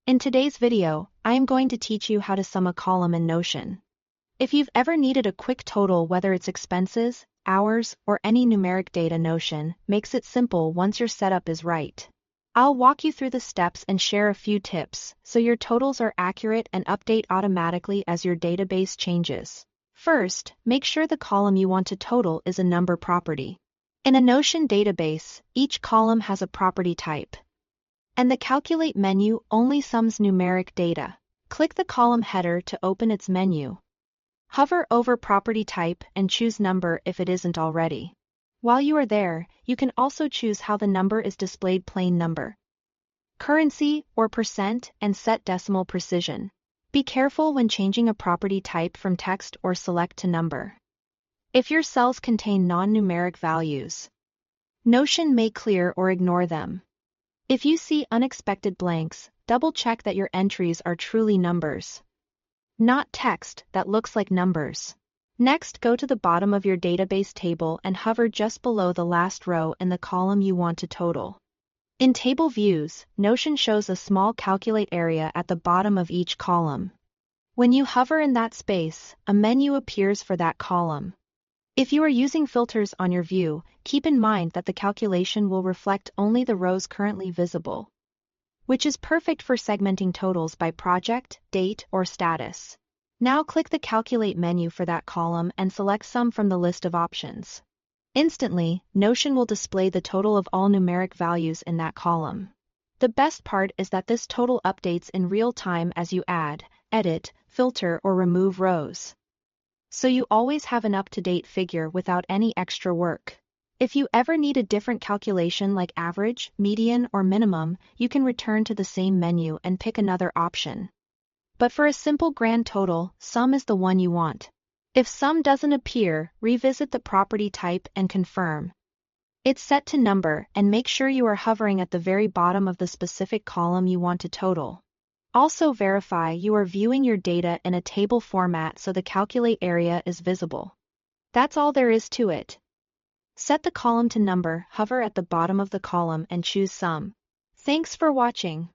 In today's video, I am going to teach you how to sum a column in Notion. If you've ever needed a quick total, whether it's expenses, hours, or any numeric data, Notion makes it simple once your setup is right. I'll walk you through the steps and share a few tips so your totals are accurate and update automatically as your database changes. First, make sure the column you want to total is a number property. In a Notion database, each column has a property type, and the Calculate menu only sums numeric data. Click the column header to open its menu. Hover over property type and choose number if it isn't already. While you are there, you can also choose how the number is displayed: plain number, currency, or percent, and set decimal precision. Be careful when changing a property type from text or select to number. If your cells contain non-numeric values, Notion may clear or ignore them. If you see unexpected blanks, double-check that your entries are truly numbers, not text that looks like numbers. Next, go to the bottom of your database table and hover just below the last row in the column you want to total. In table views, Notion shows a small Calculate area at the bottom of each column. When you hover in that space, a menu appears for that column. If you are using filters on your view, keep in mind that the calculation will reflect only the rows currently visible, which is perfect for segmenting totals by project, date, or status. Now click the Calculate menu for that column and select Sum from the list of options. Instantly, Notion will display the total of all numeric values in that column. The best part is that this total updates in real time as you add, edit, filter, or remove rows, so you always have an up-to-date figure without any extra work. If you ever need a different calculation like average, median, or minimum, you can return to the same menu and pick another option. But for a simple grand total, sum is the one you want. If sum doesn't appear, revisit the property type and confirm it's set to number, and make sure you are hovering at the very bottom of the specific column you want to total. Also verify you are viewing your data in a table format so the Calculate area is visible. That's all there is to it. Set the column to number, hover at the bottom of the column and choose Sum. Thanks for watching.